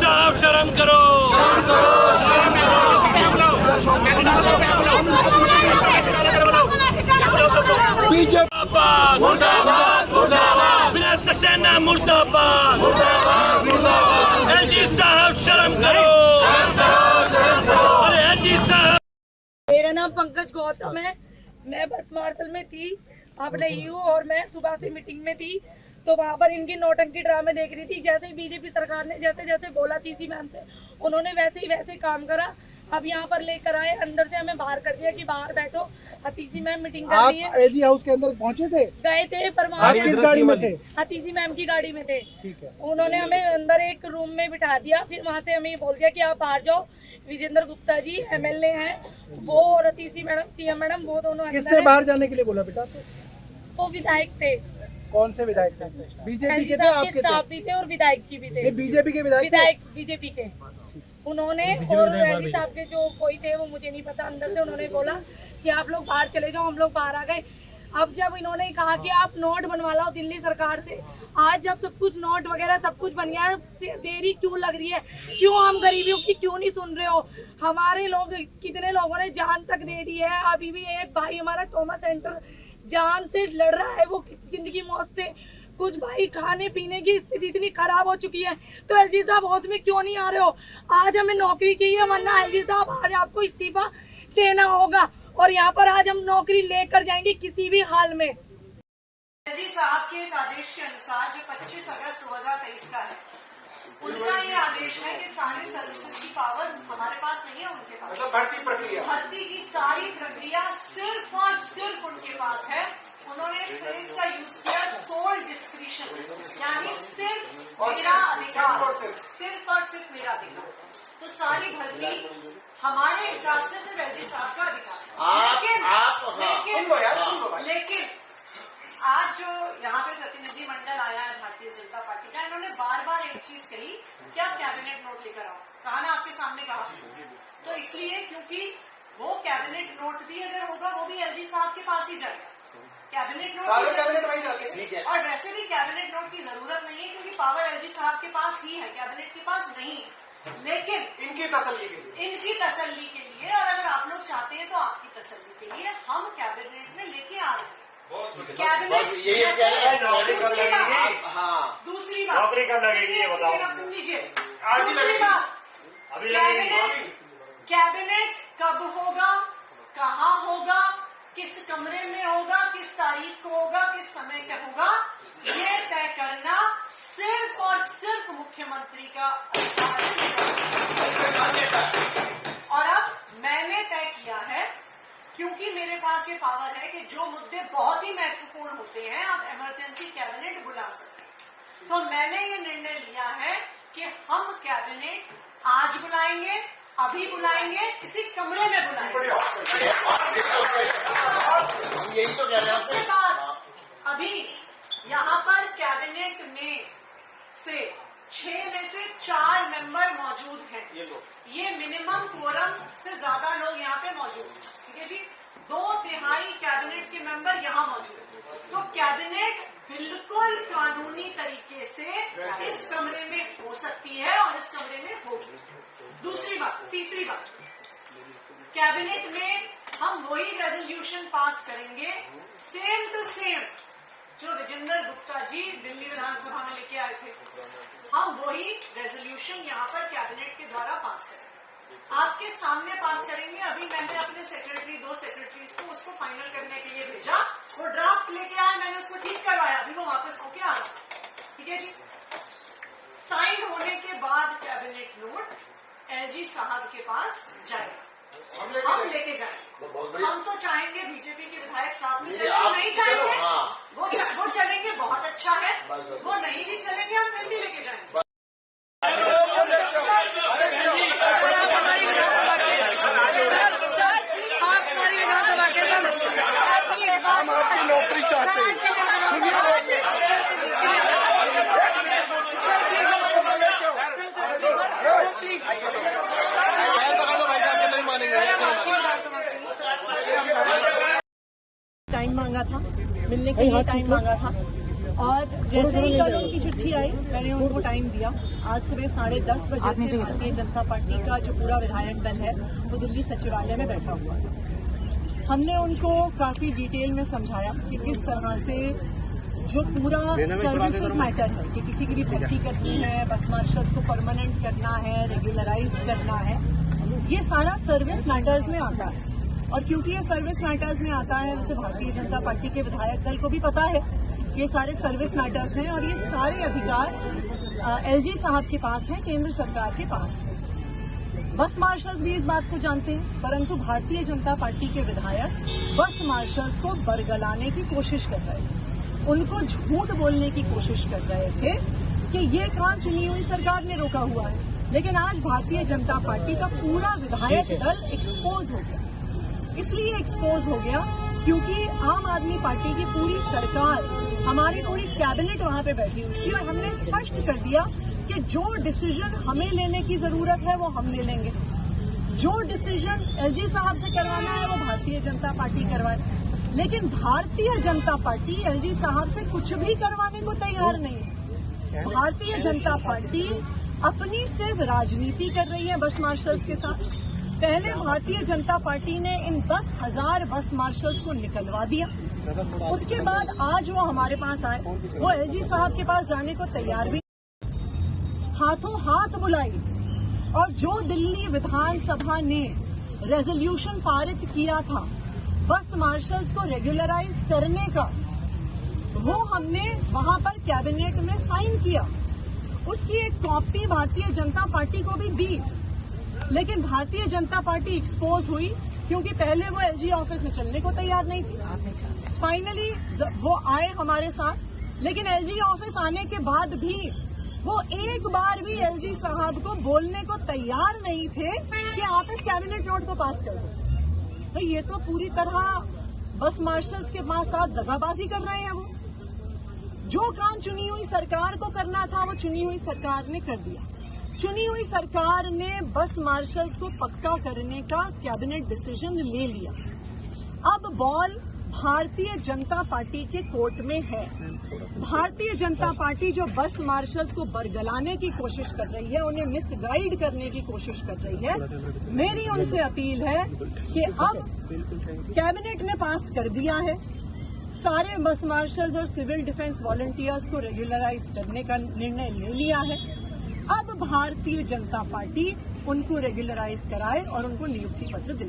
साहब शर्म करो, बीजेपी मुर्दाबाद, बिना सक्सेना मुर्दाबाद, एलजी साहब शर्म करो, अरे एलजी साहब। मेरा नाम पंकज गौतम है। मैं बस मार्शल में थी, अपने यू और मैं सुबह से मीटिंग में थी, तो वहाँ पर इनकी नौटंकी ड्रामे देख रही थी। जैसे ही बीजेपी सरकार ने जैसे जैसे बोला तीसी मैम से, उन्होंने वैसे ही वैसे काम करा। अब यहाँ पर लेकर आए, अंदर से हमें बाहर कर दिया कि बाहर बैठो, तीसी मैम मीटिंग कर रही है। आप एजी हाउस के अंदर पहुँचे थे? गए थे, पर आप किस गाड़ी में थे? तीसी मैम की गाड़ी में थे। ठीक है। उन्होंने हमें अंदर एक रूम में बिठा दिया, फिर वहाँ से हमें बोल दिया कि आप बाहर जाओ। विजेंद्र गुप्ता जी MLA हैं, वो और तीसी मैडम CM मैडम, वो दोनों। किसने बाहर जाने के लिए बोला बेटा? वो विधायक थे। कौन से विधायक थे? बीजेपी के थे, आपके स्टाफ भी थे और विधायक जी भी थे। बीजेपी के विधायक बीजेपी के उन्होंने, और एलजी साहब के जो कोई थे वो मुझे नहीं पता, अंदर से उन्होंने बोला कि आप लोग बाहर चले जाओ। हम लोग बाहर आ गए। अब जब इन्होंने कहा कि आप नोट बनवा लाओ दिल्ली सरकार से, आज जब सब कुछ नोट वगैरह सब कुछ बन गया है, देरी क्यों लग रही है? क्यों हम गरीबियों की क्यों नहीं सुन रहे हो? हमारे लोग, कितने लोगों ने जान तक दे दी है। अभी भी एक भाई हमारा ट्रॉमा सेंटर जान से लड़ रहा है, वो जिंदगी मौत से। कुछ भाई खाने पीने की स्थिति इतनी खराब हो चुकी है, तो एलजी साहब हाउस में क्यों नहीं आ रहे हो? आज हमें नौकरी चाहिए, वरना एलजी साहब आज आपको इस्तीफा देना होगा, और यहाँ पर आज हम नौकरी लेकर जाएंगे किसी भी हाल में। एलजी साहब के इस आदेश के अनुसार जो 25 अगस्त 2023 का है, उनका ये आदेश है कि सारे सर्विसेज की पावर हमारे पास नहीं है, उनके पास। मतलब भर्ती की सारी प्रक्रिया सिर्फ और सिर्फ उनके पास है। उन्होंने इस फ्रेज का यूज किया, सोल डिस्क्रिशन, यानी सिर्फ मेरा अधिकार, सिर्फ और सिर्फ मेरा अधिकार। तो सारी भर्ती हमारे हिसाब से सिर्फ एलजी साहब का अधिकार। लेकिन आज जो यहाँ पे प्रतिनिधिमंडल आया है भारतीय जनता पार्टी का, इन्होंने बार बार एक चीज कही कि आप कैबिनेट नोट लेकर आओ। कहा ना, आपके सामने कहा। तो इसलिए क्योंकि वो कैबिनेट नोट भी अगर होगा, वो भी एलजी साहब के पास ही जाएगा। कैबिनेट नोट वहीं जाते हैं, और वैसे भी कैबिनेट नोट की जरूरत नहीं है, क्योंकि पावर एलजी साहब के पास ही है, कैबिनेट के पास नहीं है। लेकिन इनकी तसल्ली के लिए, और अगर आप लोग चाहते हैं तो आपकी तसल्ली के लिए, हम कैबिनेट में लेके आ रहे हैं। कैबिनेट दूसरी बात, नौकरी कब लगेगी ये बताओ। सुन लीजिए, दूसरी बात, कैबिनेट कब होगा, कहाँ होगा, किस कमरे में होगा, किस तारीख को होगा, किस समय का होगा, ये तय करना सिर्फ और सिर्फ मुख्यमंत्री का अधिकार है। और अब मैंने तय किया है, क्योंकि मेरे पास ये पावर है कि जो मुद्दे बहुत ही महत्वपूर्ण होते हैं, आप इमरजेंसी कैबिनेट बुला सकते हैं। तो मैंने ये निर्णय लिया है कि हम कैबिनेट आज बुलाएंगे, अभी बुलाएंगे, इसी कमरे में बुलाएंगे। यही तो कह रहे हैं। उसके बाद अभी यहाँ पर कैबिनेट में से 6 में से 4 मेंबर मौजूद हैं। ये मिनिमम क्वोरम से ज्यादा लोग यहाँ पे मौजूद हैं। ठीक है जी, 2/3 कैबिनेट के मेंबर यहाँ मौजूद हैं। तो कैबिनेट बिल्कुल कानूनी तरीके से इस कमरे में हो सकती है और इस कमरे में होगी। तीसरी बात, कैबिनेट में हम वही रेजोल्यूशन पास करेंगे, सेम टू सेम जो विजेंद्र गुप्ता जी दिल्ली विधानसभा में लेके आए थे। हम वही रेजोल्यूशन यहाँ पर कैबिनेट के द्वारा पास करेंगे, आपके सामने पास करेंगे। अभी मैंने अपने दो सेक्रेटरीज को उसको फाइनल करने के लिए भेजा, वो ड्राफ्ट लेके आए, मैंने उसको ठीक करवाया, अभी वो वापस होके आ रहा। ठीक है जी, साइन होने के बाद कैबिनेट नोट एलजी साहब के पास जाएगा, हम लेके जाएंगे। हम तो चाहेंगे बीजेपी के विधायक साथ में चले, नहीं चाहेंगे वो चलेंगे, बहुत अच्छा है। वो नहीं भी चलेंगे, हम फिर भी लेके जाएंगे। हम आपकी नौकरी चाहते हैं। टाइम मांगा था, मिलने के लिए टाइम मांगा था, और जैसे ही कल उनकी चिट्ठी आई मैंने उनको टाइम दिया। आज सुबह 10:30 बजे से भारतीय जनता पार्टी का जो पूरा विधायक दल है वो दिल्ली सचिवालय में बैठा हुआ है। हमने उनको काफी डिटेल में समझाया कि किस तरह से जो पूरा सर्विसेज मैटर है कि किसी की भी भर्ती करनी है, बस मार्शल्स को परमानेंट करना है, रेगुलराइज करना है, ये सारा सर्विस मैटर्स में आता है। और क्योंकि ये सर्विस मैटर्स में आता है, वैसे भारतीय जनता पार्टी के विधायक दल को भी पता है ये सारे सर्विस मैटर्स हैं और ये सारे अधिकार एलजी साहब के पास हैं, केंद्र सरकार के पास है। बस मार्शल्स भी इस बात को जानते हैं, परंतु भारतीय जनता पार्टी के विधायक बस मार्शल्स को बरगलाने की कोशिश कर रहे थे, उनको झूठ बोलने की कोशिश कर रहे थे कि ये काम चुनी हुई सरकार ने रोका हुआ है। लेकिन आज भारतीय जनता पार्टी का पूरा विधायक दल एक्सपोज हो गया। इसलिए एक्सपोज हो गया क्योंकि आम आदमी पार्टी की पूरी सरकार, हमारी पूरी कैबिनेट वहां पे बैठी हुई थी और हमने स्पष्ट कर दिया कि जो डिसीजन हमें लेने की जरूरत है वो हम ले लेंगे, जो डिसीजन एलजी साहब से करवाना है वो भारतीय जनता पार्टी करवाए। लेकिन भारतीय जनता पार्टी एलजी साहब से कुछ भी करवाने को तैयार नहीं है। भारतीय जनता पार्टी अपनी सिर्फ राजनीति कर रही है बस मार्शल्स के साथ। पहले भारतीय जनता पार्टी ने इन 10,000 बस मार्शल्स को निकलवा दिया, उसके बाद आज वो हमारे पास आए, वो एलजी साहब के पास जाने को तैयार भी, हाथों हाथ बुलाई। और जो दिल्ली विधानसभा ने रेजोल्यूशन पारित किया था बस मार्शल्स को रेगुलराइज करने का, वो हमने वहां पर कैबिनेट में साइन किया। उसकी एक कॉपी भारतीय जनता पार्टी को भी दी, लेकिन भारतीय जनता पार्टी एक्सपोज हुई क्योंकि पहले वो एलजी ऑफिस में चलने को तैयार नहीं थी। फाइनली वो आए हमारे साथ, लेकिन एलजी ऑफिस आने के बाद भी वो एक बार भी एलजी साहब को बोलने को तैयार नहीं थे कि आप इस कैबिनेट नोट को पास कर दो। तो ये तो पूरी तरह बस मार्शल्स के साथ दगाबाजी कर रहे हैं। वो जो काम चुनी हुई सरकार को करना था वो चुनी हुई सरकार ने कर दिया। चुनी हुई सरकार ने बस मार्शल्स को पक्का करने का कैबिनेट डिसीजन ले लिया। अब बॉल भारतीय जनता पार्टी के कोर्ट में है। भारतीय जनता पार्टी जो बस मार्शल्स को बरगलाने की कोशिश कर रही है, उन्हें मिसगाइड करने की कोशिश कर रही है, मेरी उनसे अपील है कि अब कैबिनेट ने पास कर दिया है, सारे बस मार्शल्स और सिविल डिफेंस वॉलंटियर्स को रेगुलराइज करने का निर्णय ले लिया है। अब भारतीय जनता पार्टी उनको रेगुलराइज कराए और उनको नियुक्ति पत्र दे।